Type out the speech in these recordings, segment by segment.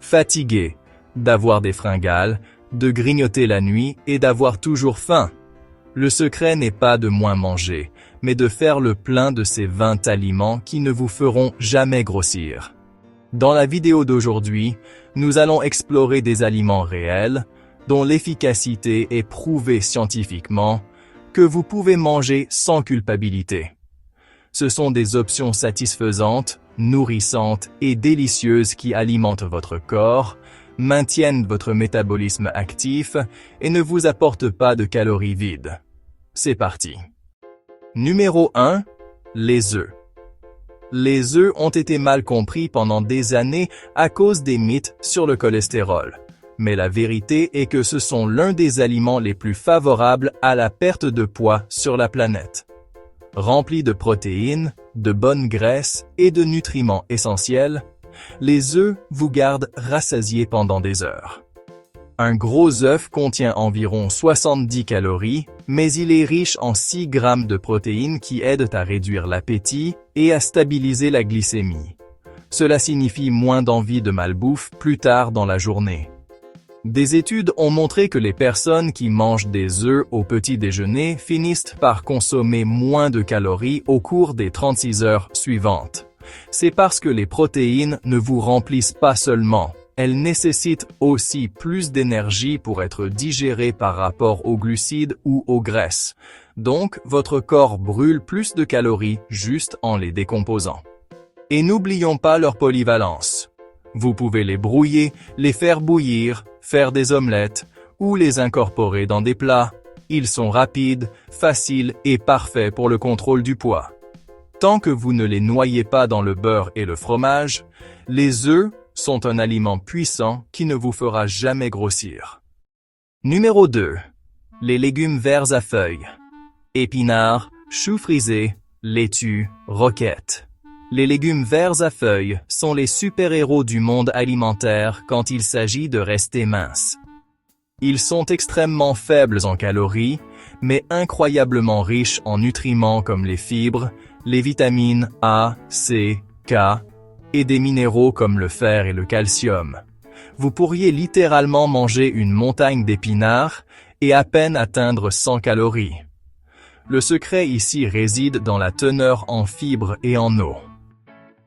fatigué, d'avoir des fringales, de grignoter la nuit et d'avoir toujours faim. Le secret n'est pas de moins manger, mais de faire le plein de ces 20 aliments qui ne vous feront jamais grossir. Dans la vidéo d'aujourd'hui, nous allons explorer des aliments réels, dont l'efficacité est prouvée scientifiquement, que vous pouvez manger sans culpabilité. Ce sont des options satisfaisantes, nourrissantes et délicieuses qui alimentent votre corps, maintiennent votre métabolisme actif et ne vous apportent pas de calories vides. C'est parti. Numéro 1. Les œufs. Les œufs ont été mal compris pendant des années à cause des mythes sur le cholestérol. Mais la vérité est que ce sont l'un des aliments les plus favorables à la perte de poids sur la planète. Remplis de protéines, de bonnes graisses et de nutriments essentiels, les œufs vous gardent rassasiés pendant des heures. Un gros œuf contient environ 70 calories, mais il est riche en 6 grammes de protéines qui aident à réduire l'appétit et à stabiliser la glycémie. Cela signifie moins d'envie de malbouffe plus tard dans la journée. Des études ont montré que les personnes qui mangent des œufs au petit déjeuner finissent par consommer moins de calories au cours des 36 heures suivantes. C'est parce que les protéines ne vous remplissent pas seulement, elles nécessitent aussi plus d'énergie pour être digérées par rapport aux glucides ou aux graisses. Donc, votre corps brûle plus de calories juste en les décomposant. Et n'oublions pas leur polyvalence. Vous pouvez les brouiller, les faire bouillir, faire des omelettes ou les incorporer dans des plats. Ils sont rapides, faciles et parfaits pour le contrôle du poids. Tant que vous ne les noyez pas dans le beurre et le fromage, les œufs sont un aliment puissant qui ne vous fera jamais grossir. Numéro 2. Les légumes verts à feuilles. Épinards, choux frisés, laitues, roquettes. Les légumes verts à feuilles sont les super-héros du monde alimentaire quand il s'agit de rester mince. Ils sont extrêmement faibles en calories, mais incroyablement riches en nutriments comme les fibres, les vitamines A, C, K, et des minéraux comme le fer et le calcium. Vous pourriez littéralement manger une montagne d'épinards et à peine atteindre 100 calories. Le secret ici réside dans la teneur en fibres et en eau.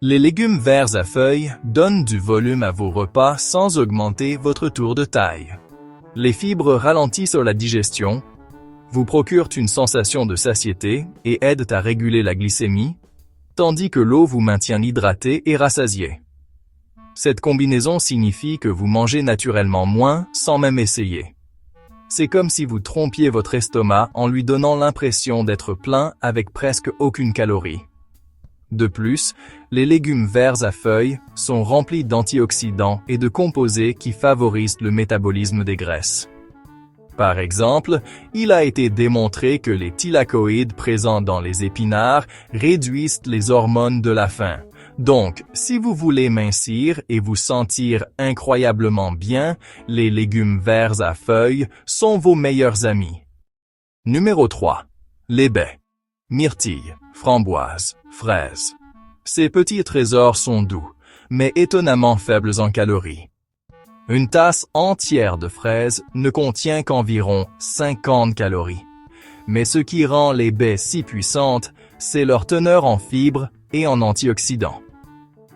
Les légumes verts à feuilles donnent du volume à vos repas sans augmenter votre tour de taille. Les fibres ralentissent la digestion, vous procurent une sensation de satiété et aident à réguler la glycémie, tandis que l'eau vous maintient hydraté et rassasié. Cette combinaison signifie que vous mangez naturellement moins sans même essayer. C'est comme si vous trompiez votre estomac en lui donnant l'impression d'être plein avec presque aucune calorie. De plus, les légumes verts à feuilles sont remplis d'antioxydants et de composés qui favorisent le métabolisme des graisses. Par exemple, il a été démontré que les thylakoïdes présents dans les épinards réduisent les hormones de la faim. Donc, si vous voulez mincir et vous sentir incroyablement bien, les légumes verts à feuilles sont vos meilleurs amis. Numéro 3. Les baies. Myrtilles, framboises, fraises. Ces petits trésors sont doux, mais étonnamment faibles en calories. Une tasse entière de fraises ne contient qu'environ 50 calories. Mais ce qui rend les baies si puissantes, c'est leur teneur en fibres et en antioxydants.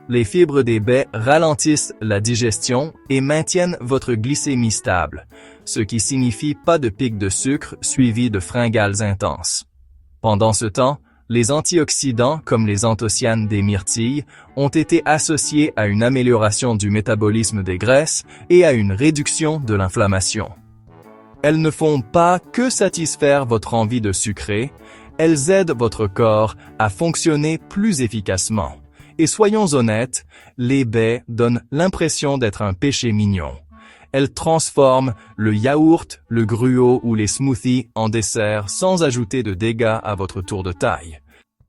Les fibres des baies ralentissent la digestion et maintiennent votre glycémie stable, ce qui signifie pas de pic de sucre suivi de fringales intenses. Pendant ce temps, les antioxydants comme les anthocyanes des myrtilles ont été associés à une amélioration du métabolisme des graisses et à une réduction de l'inflammation. Elles ne font pas que satisfaire votre envie de sucrer, elles aident votre corps à fonctionner plus efficacement. Et soyons honnêtes, les baies donnent l'impression d'être un péché mignon. Elles transforment le yaourt, le gruau ou les smoothies en dessert sans ajouter de dégâts à votre tour de taille.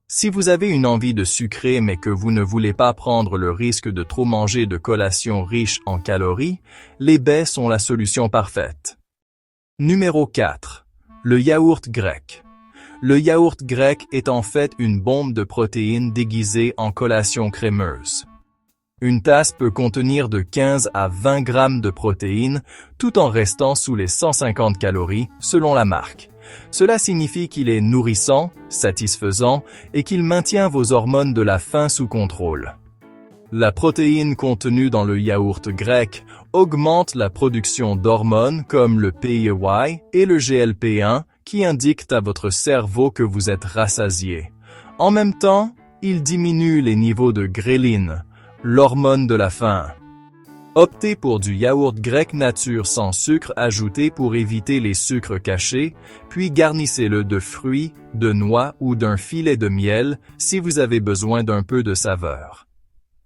Si vous avez une envie de sucrer mais que vous ne voulez pas prendre le risque de trop manger de collations riches en calories, les baies sont la solution parfaite. Numéro 4. Le yaourt grec. Le yaourt grec est en fait une bombe de protéines déguisée en collation crémeuse. Une tasse peut contenir de 15 à 20 grammes de protéines, tout en restant sous les 150 calories, selon la marque. Cela signifie qu'il est nourrissant, satisfaisant et qu'il maintient vos hormones de la faim sous contrôle. La protéine contenue dans le yaourt grec augmente la production d'hormones comme le PEY et le GLP-1 qui indiquent à votre cerveau que vous êtes rassasié. En même temps, il diminue les niveaux de gréline, l'hormone de la faim. Optez pour du yaourt grec nature sans sucre ajouté pour éviter les sucres cachés, puis garnissez-le de fruits, de noix ou d'un filet de miel si vous avez besoin d'un peu de saveur.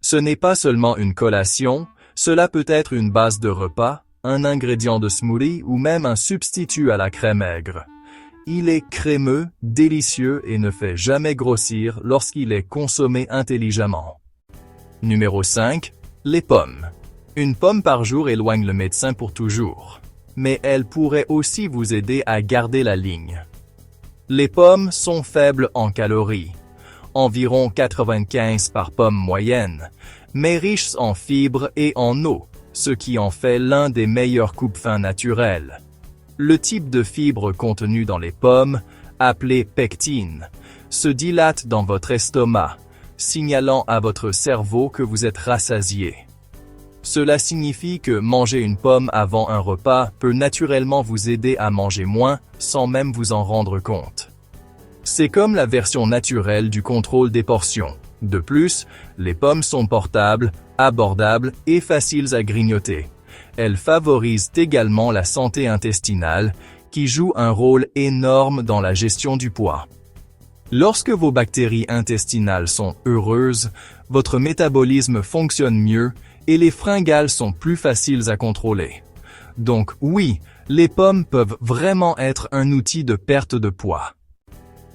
Ce n'est pas seulement une collation, cela peut être une base de repas, un ingrédient de smoothie ou même un substitut à la crème aigre. Il est crémeux, délicieux et ne fait jamais grossir lorsqu'il est consommé intelligemment. Numéro 5. Les pommes. Une pomme par jour éloigne le médecin pour toujours. Mais elle pourrait aussi vous aider à garder la ligne. Les pommes sont faibles en calories, environ 95 par pomme moyenne, mais riches en fibres et en eau, ce qui en fait l'un des meilleurs coupe-faim naturels. Le type de fibre contenue dans les pommes, appelée pectine, se dilate dans votre estomac, signalant à votre cerveau que vous êtes rassasié. Cela signifie que manger une pomme avant un repas peut naturellement vous aider à manger moins sans même vous en rendre compte. C'est comme la version naturelle du contrôle des portions. De plus, les pommes sont portables, abordables et faciles à grignoter. Elles favorisent également la santé intestinale, qui joue un rôle énorme dans la gestion du poids. Lorsque vos bactéries intestinales sont heureuses, votre métabolisme fonctionne mieux et les fringales sont plus faciles à contrôler. Donc oui, les pommes peuvent vraiment être un outil de perte de poids.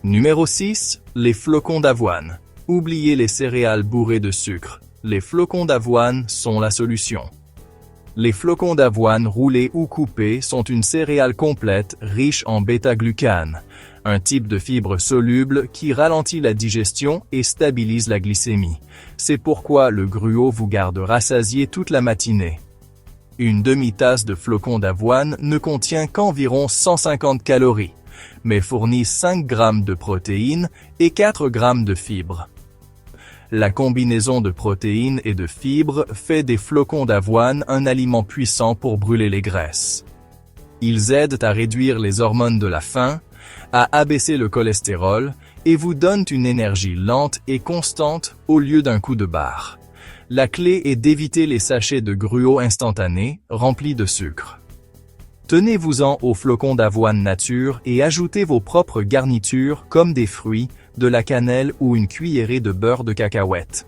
Numéro 6. Les flocons d'avoine. Oubliez les céréales bourrées de sucre. Les flocons d'avoine sont la solution. Les flocons d'avoine roulés ou coupés sont une céréale complète riche en bêta-glucane, un type de fibre soluble qui ralentit la digestion et stabilise la glycémie. C'est pourquoi le gruau vous garde rassasié toute la matinée. Une demi-tasse de flocons d'avoine ne contient qu'environ 150 calories, mais fournit 5 grammes de protéines et 4 grammes de fibres. La combinaison de protéines et de fibres fait des flocons d'avoine un aliment puissant pour brûler les graisses. Ils aident à réduire les hormones de la faim, à abaisser le cholestérol et vous donnent une énergie lente et constante au lieu d'un coup de barre. La clé est d'éviter les sachets de gruau instantanés remplis de sucre. Tenez-vous-en aux flocons d'avoine nature et ajoutez vos propres garnitures comme des fruits, de la cannelle ou une cuillerée de beurre de cacahuète.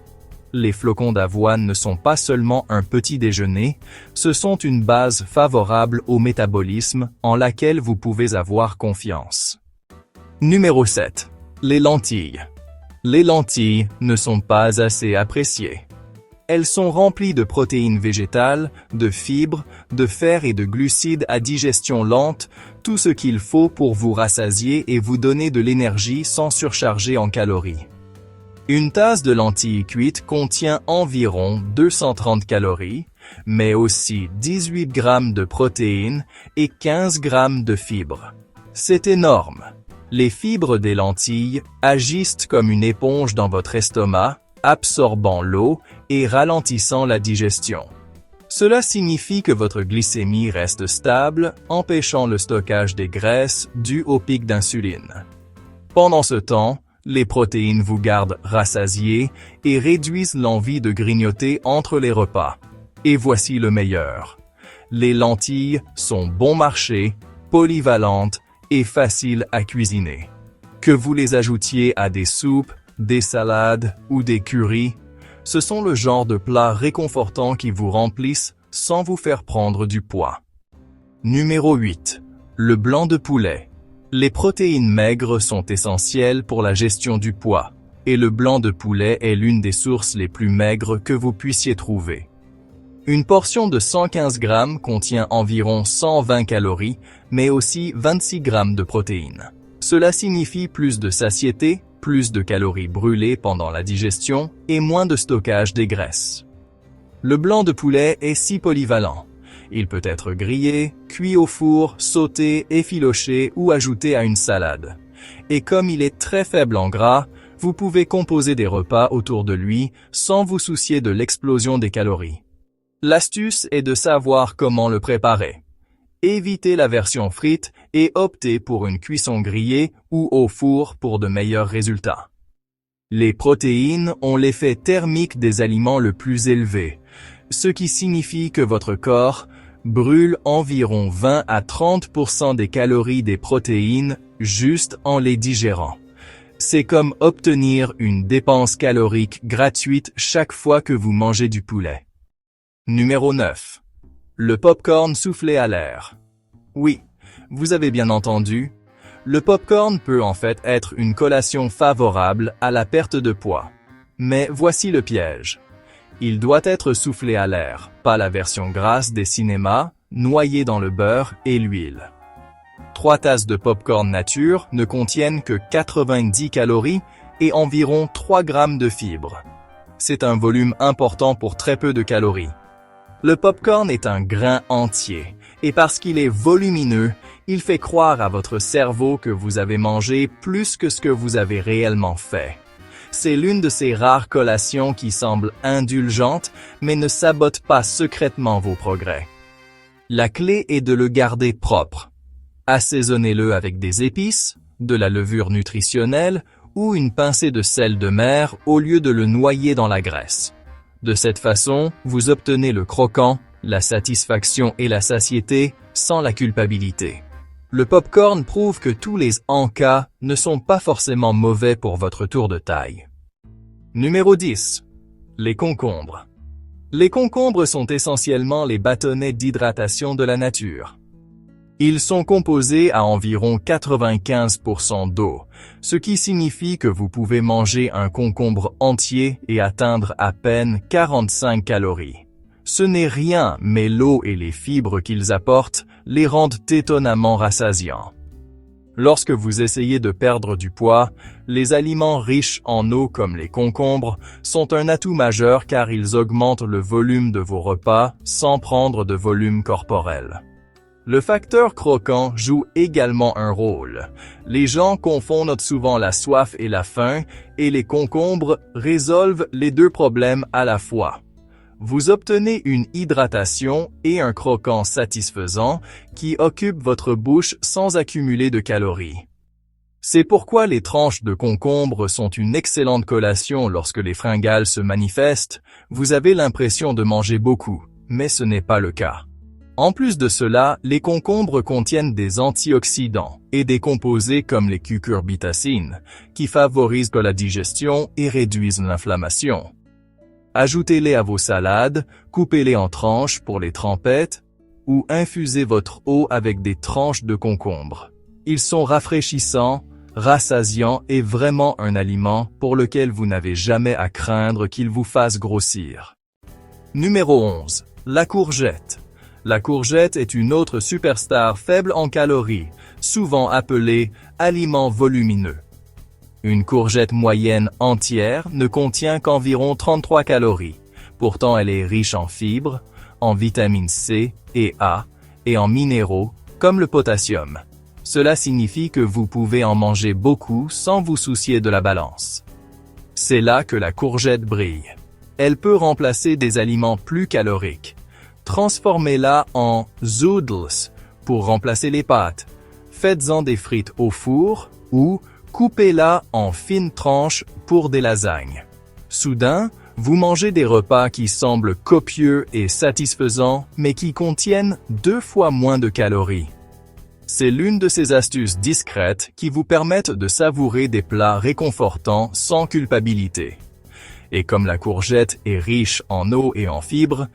Les flocons d'avoine ne sont pas seulement un petit déjeuner, ce sont une base favorable au métabolisme en laquelle vous pouvez avoir confiance. Numéro 7. Les lentilles. Les lentilles ne sont pas assez appréciées. Elles sont remplies de protéines végétales, de fibres, de fer et de glucides à digestion lente, tout ce qu'il faut pour vous rassasier et vous donner de l'énergie sans surcharger en calories. Une tasse de lentilles cuites contient environ 230 calories, mais aussi 18 grammes de protéines et 15 grammes de fibres. C'est énorme. Les fibres des lentilles agissent comme une éponge dans votre estomac, absorbant l'eau et ralentissant la digestion. Cela signifie que votre glycémie reste stable, empêchant le stockage des graisses dû au pic d'insuline. Pendant ce temps, les protéines vous gardent rassasié et réduisent l'envie de grignoter entre les repas. Et voici le meilleur. Les lentilles sont bon marché, polyvalentes et faciles à cuisiner. Que vous les ajoutiez à des soupes, des salades ou des currys, ce sont le genre de plats réconfortants qui vous remplissent sans vous faire prendre du poids. Numéro 8. Le blanc de poulet. Les protéines maigres sont essentielles pour la gestion du poids, et le blanc de poulet est l'une des sources les plus maigres que vous puissiez trouver. Une portion de 115 grammes contient environ 120 calories, mais aussi 26 grammes de protéines. Cela signifie plus de satiété, plus de calories brûlées pendant la digestion et moins de stockage des graisses. Le blanc de poulet est si polyvalent. Il peut être grillé, cuit au four, sauté, effiloché ou ajouté à une salade. Et comme il est très faible en gras, vous pouvez composer des repas autour de lui sans vous soucier de l'explosion des calories. L'astuce est de savoir comment le préparer. Évitez la version frite et optez pour une cuisson grillée ou au four pour de meilleurs résultats. Les protéines ont l'effet thermique des aliments le plus élevé, ce qui signifie que votre corps brûle environ 20 à 30% des calories des protéines juste en les digérant. C'est comme obtenir une dépense calorique gratuite chaque fois que vous mangez du poulet. Numéro 9. Le popcorn soufflé à l'air. Oui, vous avez bien entendu. Le popcorn peut en fait être une collation favorable à la perte de poids. Mais voici le piège. Il doit être soufflé à l'air, pas la version grasse des cinémas, noyée dans le beurre et l'huile. 3 tasses de popcorn nature ne contiennent que 90 calories et environ 3 grammes de fibres. C'est un volume important pour très peu de calories. Le popcorn est un grain entier, et parce qu'il est volumineux, il fait croire à votre cerveau que vous avez mangé plus que ce que vous avez réellement fait. C'est l'une de ces rares collations qui semblent indulgentes, mais ne sabotent pas secrètement vos progrès. La clé est de le garder propre. Assaisonnez-le avec des épices, de la levure nutritionnelle ou une pincée de sel de mer au lieu de le noyer dans la graisse. De cette façon, vous obtenez le croquant, la satisfaction et la satiété sans la culpabilité. Le popcorn prouve que tous les encas ne sont pas forcément mauvais pour votre tour de taille. Numéro 10. Les concombres. Les concombres sont essentiellement les bâtonnets d'hydratation de la nature. Ils sont composés à environ 95% d'eau, ce qui signifie que vous pouvez manger un concombre entier et atteindre à peine 45 calories. Ce n'est rien, mais l'eau et les fibres qu'ils apportent les rendent étonnamment rassasiants. Lorsque vous essayez de perdre du poids, les aliments riches en eau comme les concombres sont un atout majeur car ils augmentent le volume de vos repas sans prendre de volume corporel. Le facteur croquant joue également un rôle. Les gens confondent souvent la soif et la faim, et les concombres résolvent les deux problèmes à la fois. Vous obtenez une hydratation et un croquant satisfaisant qui occupent votre bouche sans accumuler de calories. C'est pourquoi les tranches de concombre sont une excellente collation lorsque les fringales se manifestent. Vous avez l'impression de manger beaucoup, mais ce n'est pas le cas. En plus de cela, les concombres contiennent des antioxydants et des composés comme les cucurbitacines, qui favorisent la digestion et réduisent l'inflammation. Ajoutez-les à vos salades, coupez-les en tranches pour les trempettes, ou infusez votre eau avec des tranches de concombre. Ils sont rafraîchissants, rassasiants et vraiment un aliment pour lequel vous n'avez jamais à craindre qu'il vous fasse grossir. Numéro 11. La courgette. La courgette est une autre superstar faible en calories, souvent appelée aliment volumineux. Une courgette moyenne entière ne contient qu'environ 33 calories. Pourtant, elle est riche en fibres, en vitamine C et A, et en minéraux, comme le potassium. Cela signifie que vous pouvez en manger beaucoup sans vous soucier de la balance. C'est là que la courgette brille. Elle peut remplacer des aliments plus caloriques. Transformez-la en zoodles pour remplacer les pâtes. Faites-en des frites au four ou coupez-la en fines tranches pour des lasagnes. Soudain, vous mangez des repas qui semblent copieux et satisfaisants, mais qui contiennent 2 fois moins de calories. C'est l'une de ces astuces discrètes qui vous permettent de savourer des plats réconfortants sans culpabilité. Et comme la courgette est riche en eau et en fibres,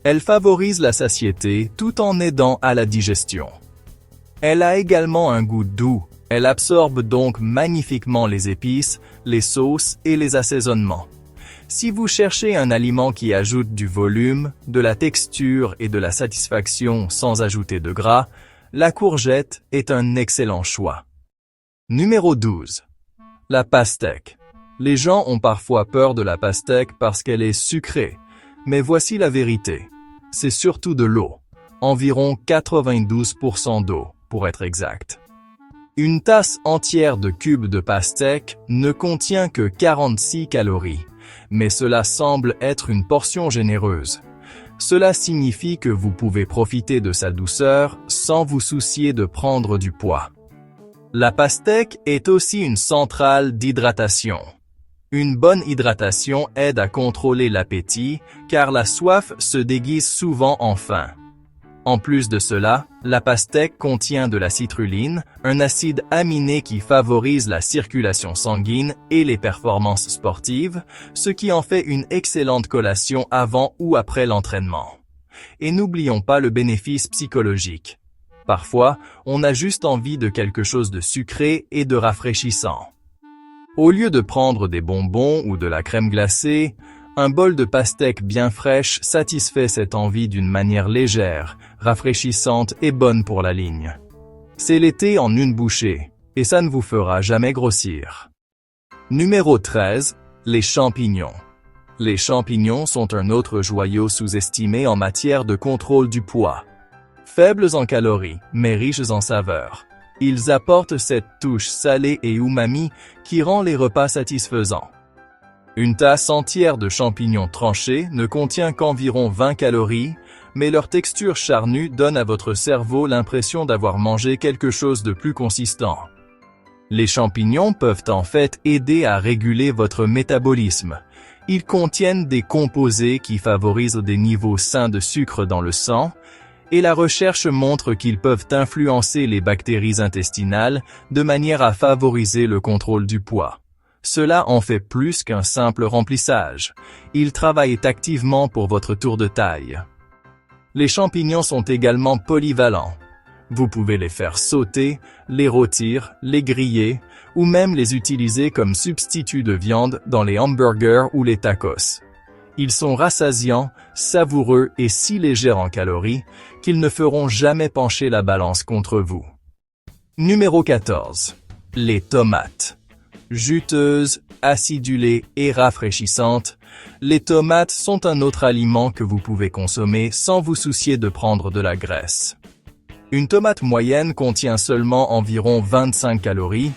elle favorise la satiété tout en aidant à la digestion. Elle a également un goût doux. Elle absorbe donc magnifiquement les épices, les sauces et les assaisonnements. Si vous cherchez un aliment qui ajoute du volume, de la texture et de la satisfaction sans ajouter de gras, la courgette est un excellent choix. Numéro 12. La pastèque. Les gens ont parfois peur de la pastèque parce qu'elle est sucrée. Mais voici la vérité. C'est surtout de l'eau. Environ 92% d'eau, pour être exact. Une tasse entière de cubes de pastèque ne contient que 46 calories, mais cela semble être une portion généreuse. Cela signifie que vous pouvez profiter de sa douceur sans vous soucier de prendre du poids. La pastèque est aussi une centrale d'hydratation. Une bonne hydratation aide à contrôler l'appétit, car la soif se déguise souvent en faim. En plus de cela, la pastèque contient de la citrulline, un acide aminé qui favorise la circulation sanguine et les performances sportives, ce qui en fait une excellente collation avant ou après l'entraînement. Et n'oublions pas le bénéfice psychologique. Parfois, on a juste envie de quelque chose de sucré et de rafraîchissant. Au lieu de prendre des bonbons ou de la crème glacée, un bol de pastèque bien fraîche satisfait cette envie d'une manière légère, rafraîchissante et bonne pour la ligne. C'est l'été en une bouchée, et ça ne vous fera jamais grossir. Numéro 13. Les champignons. Les champignons sont un autre joyau sous-estimé en matière de contrôle du poids. Faibles en calories, mais riches en saveurs. Ils apportent cette touche salée et umami qui rend les repas satisfaisants. Une tasse entière de champignons tranchés ne contient qu'environ 20 calories, mais leur texture charnue donne à votre cerveau l'impression d'avoir mangé quelque chose de plus consistant. Les champignons peuvent en fait aider à réguler votre métabolisme. Ils contiennent des composés qui favorisent des niveaux sains de sucre dans le sang, et la recherche montre qu'ils peuvent influencer les bactéries intestinales de manière à favoriser le contrôle du poids. Cela en fait plus qu'un simple remplissage. Ils travaillent activement pour votre tour de taille. Les champignons sont également polyvalents. Vous pouvez les faire sauter, les rôtir, les griller, ou même les utiliser comme substitut de viande dans les hamburgers ou les tacos. Ils sont rassasiants, savoureux et si légers en calories qu'ils ne feront jamais pencher la balance contre vous. Numéro 14. Les tomates. Juteuses, acidulées et rafraîchissantes, les tomates sont un autre aliment que vous pouvez consommer sans vous soucier de prendre de la graisse. Une tomate moyenne contient seulement environ 25 calories,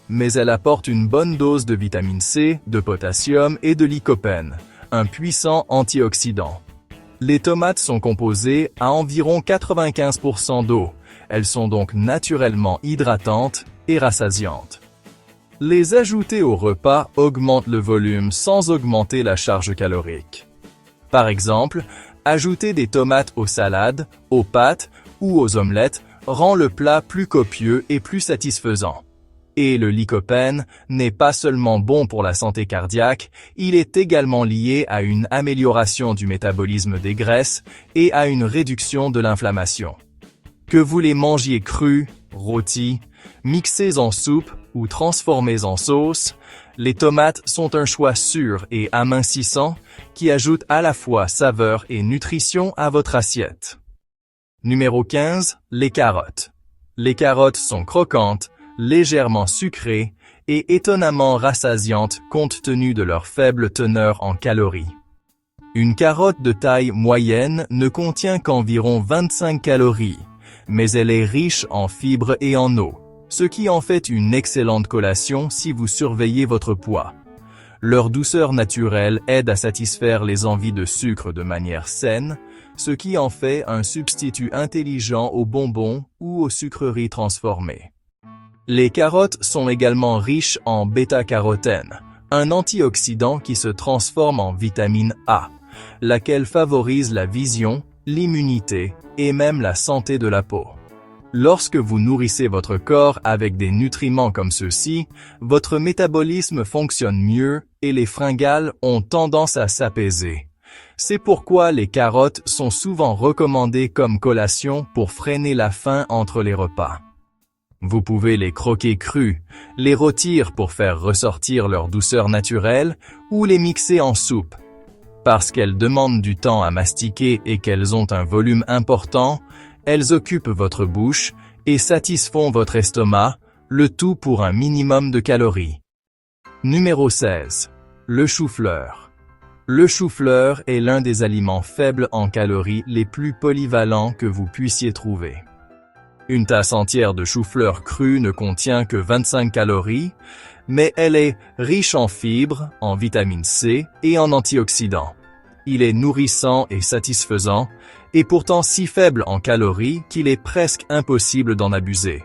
mais elle apporte une bonne dose de vitamine C, de potassium et de lycopène, un puissant antioxydant. Les tomates sont composées à environ 95% d'eau, elles sont donc naturellement hydratantes et rassasiantes. Les ajouter au repas augmente le volume sans augmenter la charge calorique. Par exemple, ajouter des tomates aux salades, aux pâtes ou aux omelettes rend le plat plus copieux et plus satisfaisant. Et le lycopène n'est pas seulement bon pour la santé cardiaque, il est également lié à une amélioration du métabolisme des graisses et à une réduction de l'inflammation. Que vous les mangiez crus, rôtis, mixés en soupe ou transformés en sauce, les tomates sont un choix sûr et amincissant qui ajoute à la fois saveur et nutrition à votre assiette. Numéro 15. Les carottes. Les carottes sont croquantes, légèrement sucrées et étonnamment rassasiantes compte tenu de leur faible teneur en calories. Une carotte de taille moyenne ne contient qu'environ 25 calories, mais elle est riche en fibres et en eau, ce qui en fait une excellente collation si vous surveillez votre poids. Leur douceur naturelle aide à satisfaire les envies de sucre de manière saine, ce qui en fait un substitut intelligent aux bonbons ou aux sucreries transformées. Les carottes sont également riches en bêta-carotène, un antioxydant qui se transforme en vitamine A, laquelle favorise la vision, l'immunité et même la santé de la peau. Lorsque vous nourrissez votre corps avec des nutriments comme ceux-ci, votre métabolisme fonctionne mieux et les fringales ont tendance à s'apaiser. C'est pourquoi les carottes sont souvent recommandées comme collation pour freiner la faim entre les repas. Vous pouvez les croquer crus, les rôtir pour faire ressortir leur douceur naturelle ou les mixer en soupe. Parce qu'elles demandent du temps à mastiquer et qu'elles ont un volume important, elles occupent votre bouche et satisfont votre estomac, le tout pour un minimum de calories. Numéro 16. Le chou-fleur. Le chou-fleur est l'un des aliments faibles en calories les plus polyvalents que vous puissiez trouver. Une tasse entière de chou-fleur cru ne contient que 25 calories, mais elle est riche en fibres, en vitamine C et en antioxydants. Il est nourrissant et satisfaisant, et pourtant si faible en calories qu'il est presque impossible d'en abuser.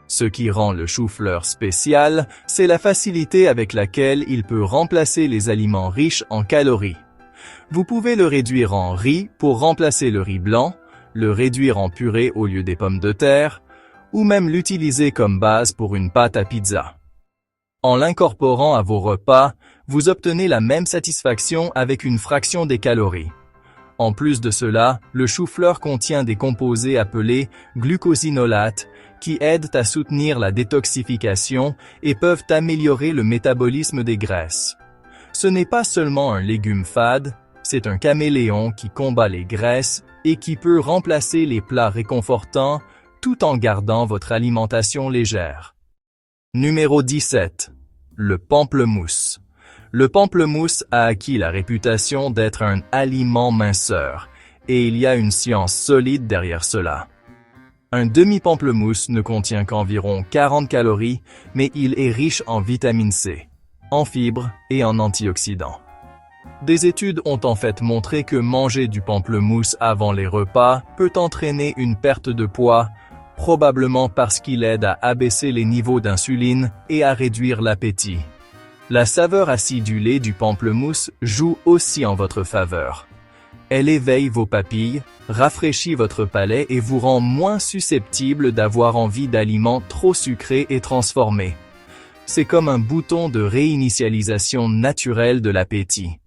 Ce qui rend le chou-fleur spécial, c'est la facilité avec laquelle il peut remplacer les aliments riches en calories. Vous pouvez le réduire en riz pour remplacer le riz blanc, le réduire en purée au lieu des pommes de terre, ou même l'utiliser comme base pour une pâte à pizza. En l'incorporant à vos repas, vous obtenez la même satisfaction avec une fraction des calories. En plus de cela, le chou-fleur contient des composés appelés glucosinolates qui aident à soutenir la détoxification et peuvent améliorer le métabolisme des graisses. Ce n'est pas seulement un légume fade, c'est un caméléon qui combat les graisses et qui peut remplacer les plats réconfortants tout en gardant votre alimentation légère. Numéro 17. Le pamplemousse. Le pamplemousse a acquis la réputation d'être un aliment minceur, et il y a une science solide derrière cela. Un demi-pamplemousse ne contient qu'environ 40 calories, mais il est riche en vitamine C, en fibres et en antioxydants. Des études ont en fait montré que manger du pamplemousse avant les repas peut entraîner une perte de poids, probablement parce qu'il aide à abaisser les niveaux d'insuline et à réduire l'appétit. La saveur acidulée du pamplemousse joue aussi en votre faveur. Elle éveille vos papilles, rafraîchit votre palais et vous rend moins susceptible d'avoir envie d'aliments trop sucrés et transformés. C'est comme un bouton de réinitialisation naturelle de l'appétit.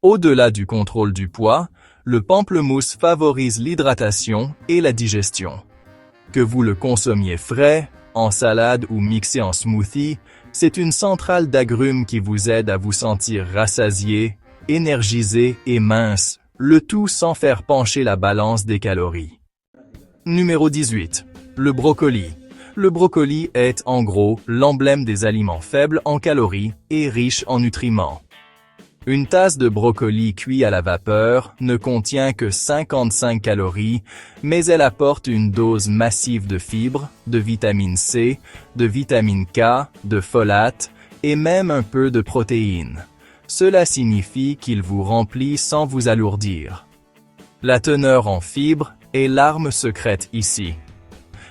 Au-delà du contrôle du poids, le pamplemousse favorise l'hydratation et la digestion. Que vous le consommiez frais, en salade ou mixé en smoothie, c'est une centrale d'agrumes qui vous aide à vous sentir rassasié, énergisé et mince, le tout sans faire pencher la balance des calories. Numéro 18. Le brocoli. Le brocoli est, en gros, l'emblème des aliments faibles en calories et riches en nutriments. Une tasse de brocoli cuit à la vapeur ne contient que 55 calories, mais elle apporte une dose massive de fibres, de vitamine C, de vitamine K, de folate et même un peu de protéines. Cela signifie qu'il vous remplit sans vous alourdir. La teneur en fibres est l'arme secrète ici.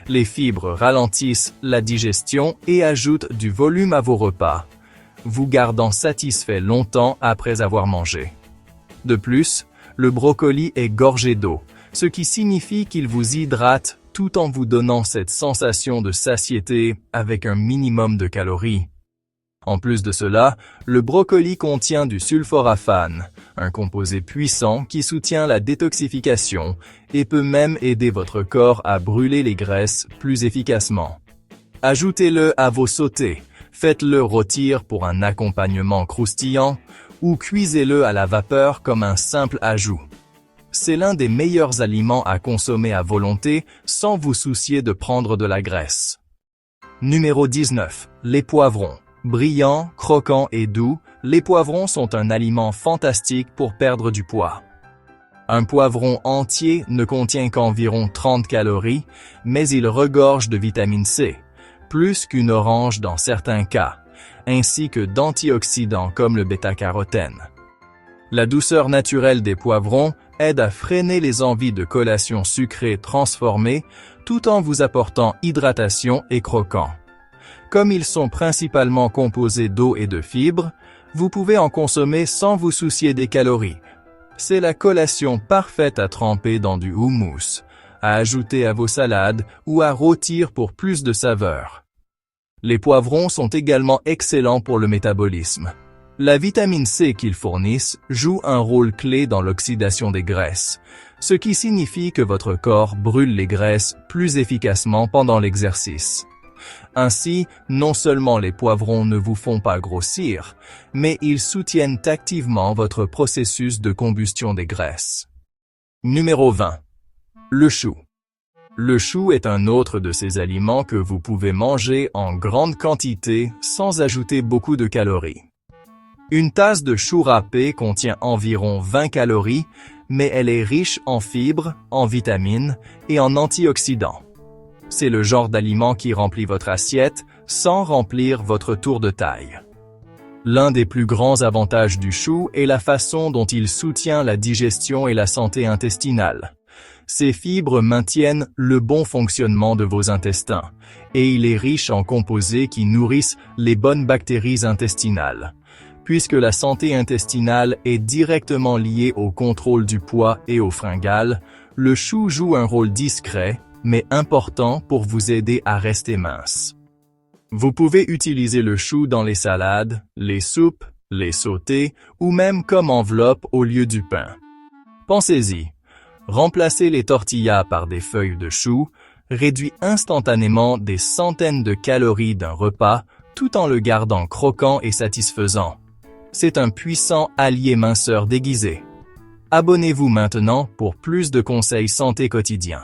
Les fibres ralentissent la digestion et ajoutent du volume à vos repas, vous gardant satisfait longtemps après avoir mangé. De plus, le brocoli est gorgé d'eau, ce qui signifie qu'il vous hydrate tout en vous donnant cette sensation de satiété avec un minimum de calories. En plus de cela, le brocoli contient du sulforaphane, un composé puissant qui soutient la détoxification et peut même aider votre corps à brûler les graisses plus efficacement. Ajoutez-le à vos sautés. Faites-le rôtir pour un accompagnement croustillant ou cuisez-le à la vapeur comme un simple ajout. C'est l'un des meilleurs aliments à consommer à volonté sans vous soucier de prendre de la graisse. Numéro 19. Les poivrons. Brillants, croquants et doux, les poivrons sont un aliment fantastique pour perdre du poids. Un poivron entier ne contient qu'environ 30 calories, mais il regorge de vitamine C. Plus qu'une orange dans certains cas, ainsi que d'antioxydants comme le bêta-carotène. La douceur naturelle des poivrons aide à freiner les envies de collations sucrées transformées tout en vous apportant hydratation et croquant. Comme ils sont principalement composés d'eau et de fibres, vous pouvez en consommer sans vous soucier des calories. C'est la collation parfaite à tremper dans du houmous, à ajouter à vos salades ou à rôtir pour plus de saveur. Les poivrons sont également excellents pour le métabolisme. La vitamine C qu'ils fournissent joue un rôle clé dans l'oxydation des graisses, ce qui signifie que votre corps brûle les graisses plus efficacement pendant l'exercice. Ainsi, non seulement les poivrons ne vous font pas grossir, mais ils soutiennent activement votre processus de combustion des graisses. Numéro 20. Le chou. Le chou est un autre de ces aliments que vous pouvez manger en grande quantité sans ajouter beaucoup de calories. Une tasse de chou râpé contient environ 20 calories, mais elle est riche en fibres, en vitamines et en antioxydants. C'est le genre d'aliment qui remplit votre assiette sans remplir votre tour de taille. L'un des plus grands avantages du chou est la façon dont il soutient la digestion et la santé intestinale. Ces fibres maintiennent le bon fonctionnement de vos intestins, et il est riche en composés qui nourrissent les bonnes bactéries intestinales. Puisque la santé intestinale est directement liée au contrôle du poids et aux fringales, le chou joue un rôle discret, mais important pour vous aider à rester mince. Vous pouvez utiliser le chou dans les salades, les soupes, les sautés ou même comme enveloppe au lieu du pain. Pensez-y, remplacer les tortillas par des feuilles de chou réduit instantanément des centaines de calories d'un repas tout en le gardant croquant et satisfaisant. C'est un puissant allié minceur déguisé. Abonnez-vous maintenant pour plus de conseils santé quotidiens.